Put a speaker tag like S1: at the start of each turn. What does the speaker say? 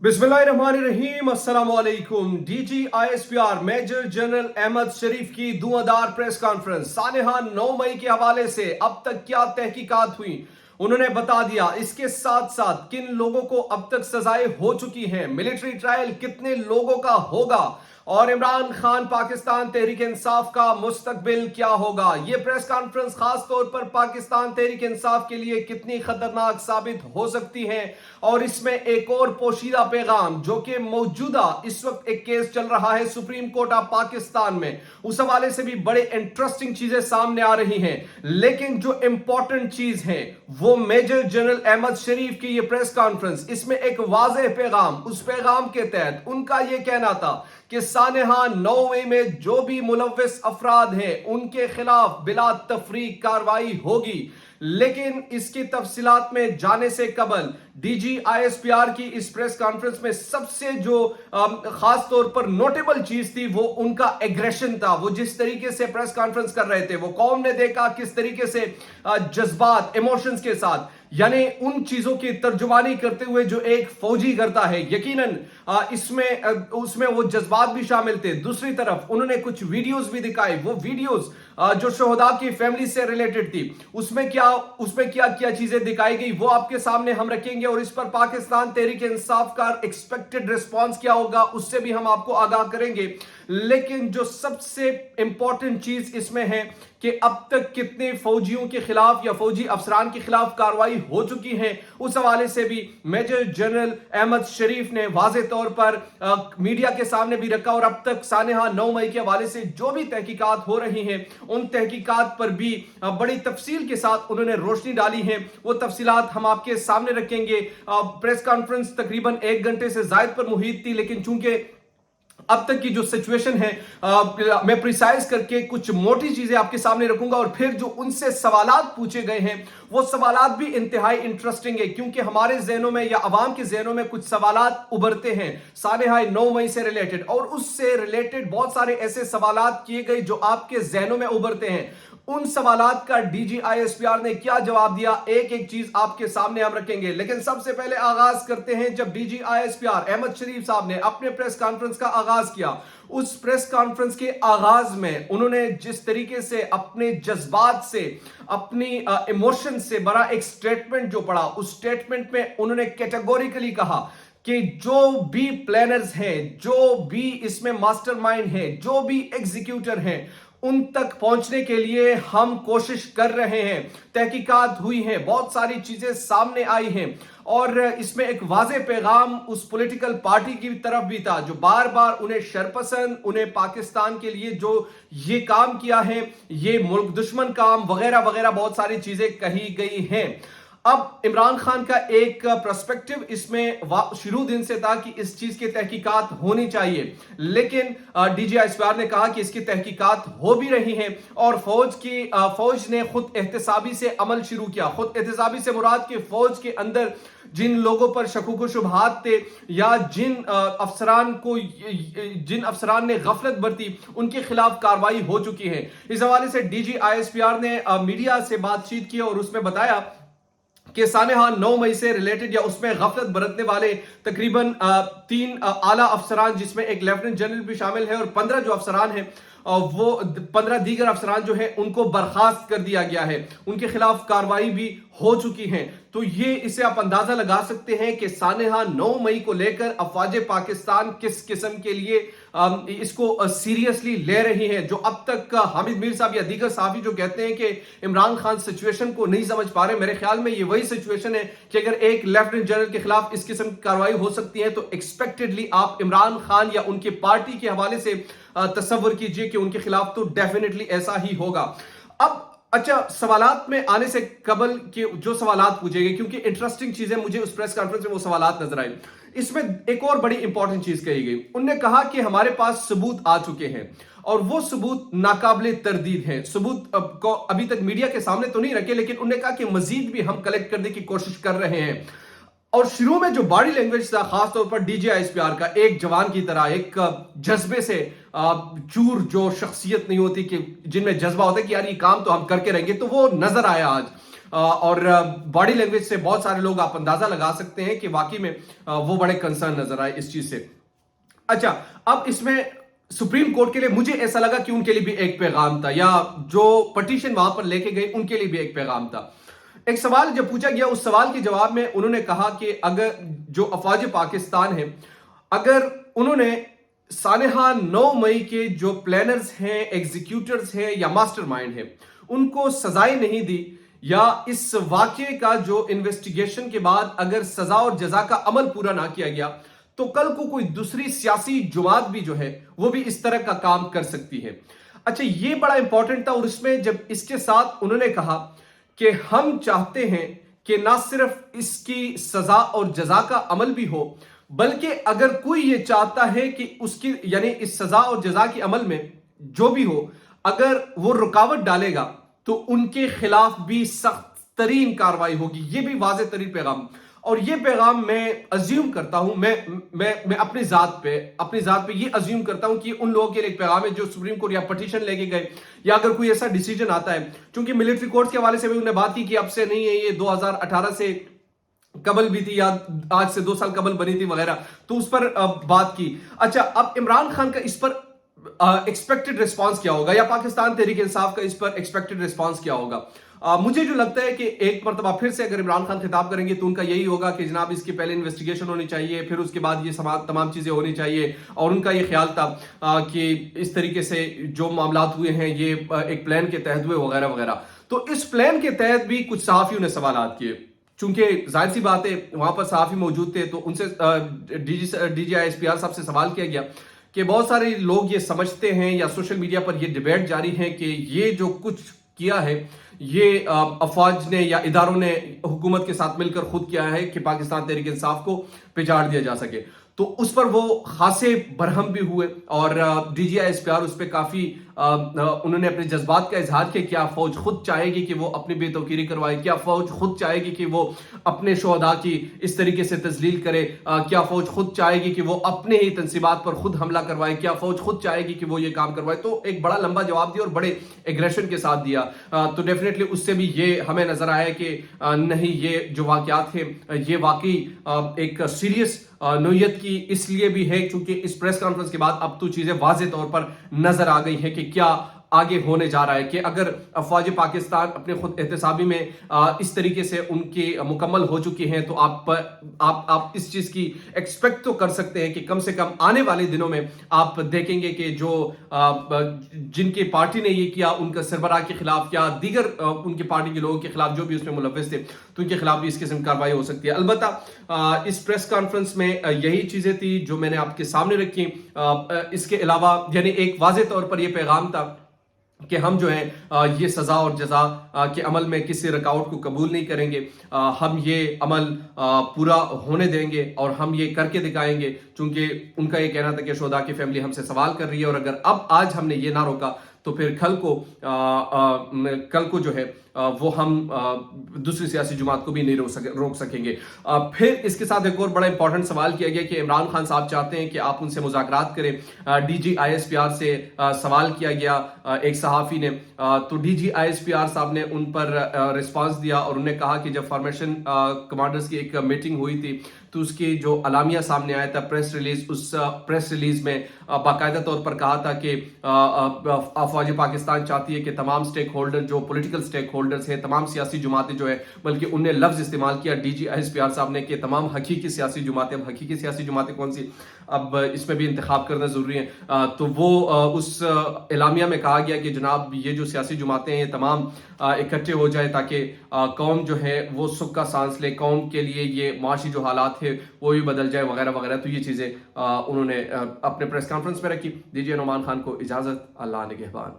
S1: बिस्मिल्लाहिर्रहमानिर्रहीम अस्सलामुअलैकुम। DGISPR major general Ahmad शरीफ की धुआंधार प्रेस कॉन्फ्रेंस। सानेहा 9 मई के हवाले से अब तक क्या तहकीकात हुई उन्होंने बता दिया। इसके साथ साथ किन लोगों को अब तक सजाएं हो चुकी हैं, मिलिट्री ट्रायल कितने लोगों का होगा और इमरान खान पाकिस्तान तहरीक इंसाफ का मुस्तकबिल क्या होगा। यह प्रेस कॉन्फ्रेंस खास तौर पर पाकिस्तान तहरीक इंसाफ के लिए कितनी खतरनाक साबित हो सकती है। और इसमें एक और पोशीदा पैगाम जो कि मौजूदा इस वक्त एक केस चल रहा है सुप्रीम कोर्ट ऑफ पाकिस्तान में, उस हवाले से भी बड़े इंटरेस्टिंग चीजें सामने आ रही हैं। लेकिन जो इंपॉर्टेंट चीज है वो मेजर जनरल अहमद शरीफ की ये प्रेस कॉन्फ्रेंस, इसमें एक वाज़ेह पैगाम, उस पैगाम के तहत उनका यह कहना था कि सानेहा 9 मई में जो भी मुलव्विस अफराद हैं उनके खिलाफ बिला तफरीक कार्रवाई होगी। लेकिन इसकी तफसीलात में जाने से कबल DGISPR की इस प्रेस कॉन्फ्रेंस में सबसे जो खास तौर पर नोटेबल चीज थी वो उनका एग्रेशन था। वो जिस तरीके से प्रेस कॉन्फ्रेंस कर रहे थे, वो कौम ने देखा किस तरीके से जज्बात, इमोशंस के साथ, यानी उन चीजों की तर्जुमानी करते हुए जो एक फौजी करता है। यकीनन इसमें उसमें वो जज्बात भी शामिल थे। दूसरी तरफ उन्होंने कुछ वीडियोस भी दिखाए। वो वीडियोस जो शोहदा की फैमिली से रिलेटेड थी, उसमें क्या क्या चीजें दिखाई गई वो आपके सामने हम रखेंगे। और इस पर पाकिस्तान तहरीक इंसाफ का एक्सपेक्टेड रिस्पांस क्या होगा उससे भी हम आपको आगाह करेंगे। लेकिन जो सबसे इंपॉर्टेंट चीज इसमें है कि अब तक कितने फौजियों के खिलाफ या फौजी अफसरान के खिलाफ कार्रवाई हो चुकी है, उस हवाले से भी मेजर जनरल अहमद शरीफ ने वाज़े तौर पर मीडिया के सामने भी रखा। और अब तक सानेहा 9 मई के हवाले से जो भी तहकीकात हो रही हैं उन तहकीकात पर भी बड़ी तफसील के साथ उन्होंने रोशनी डाली है। वो तफसीलात हम आपके सामने रखेंगे। प्रेस कॉन्फ्रेंस तकरीबन 1 घंटे से ज्यादा पर मुहित थी, लेकिन चूंकि अब तक की जो सिचुएशन है मैं प्रिसाइज करके कुछ मोटी चीजें आपके सामने रखूंगा। और फिर जो उनसे सवालात पूछे गए हैं वो सवालात भी इंतहाई इंटरेस्टिंग है, क्योंकि हमारे जहनों में या अवाम के जहनों में कुछ सवालात उभरते हैं सानेहा 9 मई से रिलेटेड, और उससे रिलेटेड बहुत सारे ऐसे सवालात किए गए जो आपके जहनों में उभरते हैं। उन सवालात का DGISPR ने क्या जवाब दिया, एक एक चीज आपके सामने हम रखेंगे। लेकिन सबसे पहले आगाज करते हैं जब DGISPR अहमद शरीफ साहब ने अपने प्रेस कॉन्फ्रेंस का आगाज किया। उस प्रेस कॉन्फ्रेंस के आगाज में उन्होंने जिस तरीके से अपने जज्बात से, अपनी इमोशन से बड़ा एक स्टेटमेंट जो पढ़ा, उस स्टेटमेंट में उन्होंने कैटेगोरिकली कहा कि जो भी प्लानर्स हैं, जो भी इसमें मास्टरमाइंड हैं, जो भी एग्जीक्यूटर हैं, उन तक पहुंचने के लिए हम कोशिश कर रहे हैं। तहकीकात हुई हैं, बहुत सारी चीजें सामने आई हैं, और इसमें एक वाज़े पैगाम उस पॉलिटिकल पार्टी की तरफ भी था जो बार बार उन्हें शरपसंद, उन्हें पाकिस्तान के लिए जो ये काम किया है, ये मुल्क दुश्मन काम वगैरह वगैरह बहुत सारी चीजें कही गई हैं। अब इमरान खान का एक पर्सपेक्टिव इसमें शुरू दिन से था कि इस चीज की तहकीकात होनी चाहिए, लेकिन DGISPR ने कहा कि इसकी तहकीकात हो भी रही है और फौज ने खुद एहतसाबी से अमल शुरू किया। खुद एहतसाबी से मुराद कि फौज के अंदर जिन लोगों पर शकूक शुबहात थे या जिन अफसरान ने गफलत बरती उनके खिलाफ कार्रवाई हो चुकी है। इस हवाले से DGISPR ने मीडिया से बातचीत की और उसमें बताया कि सानेहा 9 मई से रिलेटेड या उसमें गफलत बरतने वाले तकरीबन 3 आला अफसरान, जिसमें एक लेफ्टिनेंट जनरल भी शामिल है, और 15 जो अफसरान हैं वो 15 दीगर अफसरान जो है उनको बर्खास्त कर दिया गया है। उनके खिलाफ कार्रवाई भी हो चुकी है। तो ये इसे आप अंदाजा लगा सकते हैं कि सानेहा 9 मई को लेकर अफवाज पाकिस्तान किस किस्म के लिए इसको सीरियसली ले रही है। जो अब तक हामिद मीर साहब या दीगर साहब जो कहते हैं कि इमरान खान सिचुएशन को नहीं समझ पा रहे, मेरे ख्याल में ये वही सिचुएशन है कि अगर एक लेफ्टिनेंट जनरल के खिलाफ इस किस्म की कार्रवाई हो सकती है तो एक्सपेक्टेडली आप इमरान खान या उनकी पार्टी के हवाले से तसव्वुर कीजिए कि उनके खिलाफ तो डेफिनेटली ऐसा ही होगा। अब अच्छा, सवालात में आने से कबल के जो सवालात पूछे गए, क्योंकि इंटरेस्टिंग चीजें मुझे उस प्रेस कॉन्फ्रेंस में वो सवालात नजर आए, इसमें एक और बड़ी इंपॉर्टेंट चीज कही गई। उन्होंने कहा कि हमारे पास सबूत आ चुके हैं और वो सबूत नाकाबिले तरदीद हैं। सबूत को अभी तक मीडिया के सामने तो नहीं रखे, लेकिन उन्होंने कहा कि मजीद भी हम कलेक्ट करने की कोशिश कर रहे हैं। और शुरू में जो बॉडी लैंग्वेज था, खासतौर पर DGISPR का, एक जवान की तरह, एक जज्बे से चूर जो शख्सियत नहीं होती कि जिनमें जज्बा होता है कि यार ये काम तो हम करके रहेंगे, तो वो नजर आया आज। और बॉडी लैंग्वेज से बहुत सारे लोग आप अंदाजा लगा सकते हैं कि वाकई में वो बड़े कंसर्न नजर आए इस चीज से। अच्छा, अब इसमें सुप्रीम कोर्ट के लिए मुझे ऐसा लगा कि उनके लिए भी एक पैगाम था, या जो पटिशन वहां पर लेके गए उनके लिए भी एक पैगाम था। एक सवाल जब पूछा गया, उस सवाल के जवाब में उन्होंने कहा कि अगर जो अफवाज पाकिस्तान है, अगर उन्होंने सानेहा 9 मई के जो प्लानर्स हैं, एग्जीक्यूटर्स हैं या मास्टरमाइंड हैं, उनको सजाएं नहीं दी, या इस वाकये का जो इन्वेस्टिगेशन के बाद अगर सजा और जजा का अमल पूरा ना किया गया, तो कल को कोई दूसरी सियासी जमात भी जो है वो भी इस तरह का काम कर सकती है। अच्छा, ये बड़ा इंपॉर्टेंट था। और इसमें जब इसके साथ उन्होंने कहा कि हम चाहते हैं कि ना सिर्फ इसकी सजा और जजा का अमल भी हो, बल्कि अगर कोई ये चाहता है कि उसकी यानी इस सजा और जजा के अमल में जो भी हो, अगर वो रुकावट डालेगा तो उनके खिलाफ भी सख्त तरीन कार्रवाई होगी। ये भी वाज़ेह तरीन पैगाम। और ये पैगाम मैं अज्यूम करता हूं, मैं अपनी जात पे ये अज्यूम करता हूं कि उन लोगों के लिए एक पैगाम है जो सुप्रीम कोर्ट या पटिशन लेके गए, या अगर कोई ऐसा डिसीजन आता है। क्योंकि मिलिट्री कोर्ट्स के हवाले से भी उन्होंने बात की कि अब से नहीं है, ये 2018 से कबल भी थी, या आज से 2 साल कबल बनी थी वगैरह, तो उस पर बात की। अच्छा, अब इमरान खान का इस पर एक्सपेक्टेड रिस्पांस क्या होगा, या पाकिस्तान तहरीक इंसाफ का इस पर एक्सपेक्टेड रिस्पांस क्या होगा? मुझे जो लगता है कि एक मरतबा फिर से अगर इमरान खान खिताब करेंगे तो उनका यही होगा कि जनाब इसके पहले इन्वेस्टिगेशन होनी चाहिए, फिर उसके बाद ये तमाम चीजें होनी चाहिए। और उनका ये ख्याल था कि इस तरीके से जो मामलात हुए हैं ये एक प्लान के तहत हुए वगैरह वगैरह। तो इस प्लान के तहत भी कुछ सहाफियों ने सवाल किए। चूंकि जाहिर सी बात है वहां पर सहाफी मौजूद थे, तो उनसे डीजी ISPR साहब से सवाल किया गया कि बहुत सारे लोग ये समझते हैं, या सोशल मीडिया पर ये डिबेट जारी है कि ये जो कुछ किया है ये अफवाज ने या इदारों ने हुकूमत के साथ मिलकर खुद किया है कि पाकिस्तान तहरीक इंसाफ को पिछाड़ दिया जा सके। तो उस पर वो खासे बरहम भी हुए, और डीजी ISPR उस पर काफी उन्होंने अपने जज्बात का इजहार किया। क्या फौज खुद चाहेगी कि वो अपनी बेतौकीरी करवाए? क्या फौज खुद चाहेगी कि वो अपने शोहदा की इस तरीके से तजलील करे? क्या फौज खुद चाहेगी कि वो अपने ही तंसीबात पर खुद हमला करवाए? क्या फौज खुद चाहेगी कि वो ये काम करवाए? तो एक बड़ा लंबा जवाब दिया और बड़े एग्रेशन के साथ दिया। तो डेफिनेटली उससे भी ये हमें नजर आया कि नहीं, ये जो वाकयात थे ये वाकई एक सीरियस नोयत की इसलिए भी है क्योंकि इस प्रेस कॉन्फ्रेंस के बाद अब तो चीजें वाज़ेह तौर पर नजर आ गई हैं कि क्या आगे होने जा रहा है। कि अगर अफवाज पाकिस्तान अपने खुद एहतसाबी में इस तरीके से उनके मुकम्मल हो चुकी हैं, तो आप इस चीज की एक्सपेक्ट तो कर सकते हैं कि कम से कम आने वाले दिनों में आप देखेंगे कि जो जिनकी पार्टी ने ये किया उनका सरबराह के खिलाफ या दीगर उनकी पार्टी के लोगों के खिलाफ जो भी उसमें मुलव्वस थे, तो उनके खिलाफ भी इस किस्म की कार्रवाई हो सकती है। अलबत्ता इस प्रेस कॉन्फ्रेंस में यही चीजें थी जो मैंने आपके सामने रखी। इसके अलावा यानी एक वाज़ेह तौर पर यह पैगाम था कि हम जो है ये सजा और जजा के अमल में किसी रुकावट को कबूल नहीं करेंगे। हम ये अमल पूरा होने देंगे और हम ये करके दिखाएंगे। चूंकि उनका ये कहना था कि शोहदा की फैमिली हमसे सवाल कर रही है, और अगर अब आज हमने ये ना रोका तो फिर कल को जो है वो हम दूसरी सियासी जमात को भी नहीं रोक सकेंगे। फिर इसके साथ एक और बड़ा इंपॉर्टेंट सवाल किया गया कि इमरान खान साहब चाहते हैं कि आप उनसे मुज़ाकरात करें। डीजी ISPR से सवाल किया गया एक सहाफ़ी ने, तो डीजी ISPR साहब ने उन पर रिस्पांस दिया और उन्होंने कहा कि जब फॉर्मेशन कमांडर्स की एक मीटिंग हुई थी तो उसकी जो अलामिया सामने आया था प्रेस रिलीज, उस प्रेस रिलीज में बाकायदा तौर पर कहा था कि अफवाज पाकिस्तान चाहती है कि तमाम स्टेक होल्डर जो पॉलिटिकल स्टेक होल्डर्स हैं, तमाम सियासी जमातें जो है, बल्कि उनने लफ्ज इस्तेमाल किया डीजी ISPR साहब ने कि तमाम हकीकी सियासी जमातें। अब हकीकी सियासी जमातें कौन सी, अब इसमें भी इंतखाब करना जरूरी है। तो वो उस एलामिया में कहा गया कि जनाब ये जो सियासी जमातें हैं तमाम इकट्ठे हो जाए ताकि कौम जो है वो सुख का सांस ले, कौम के लिए ये माशी जो हालात है वो भी बदल जाए वगैरह वगैरह। तो ये चीजें उन्होंने अपने प्रेस कॉन्फ्रेंस में रखी। दीजिए नौमान खान को इजाजत, अल्लाह निगहबान।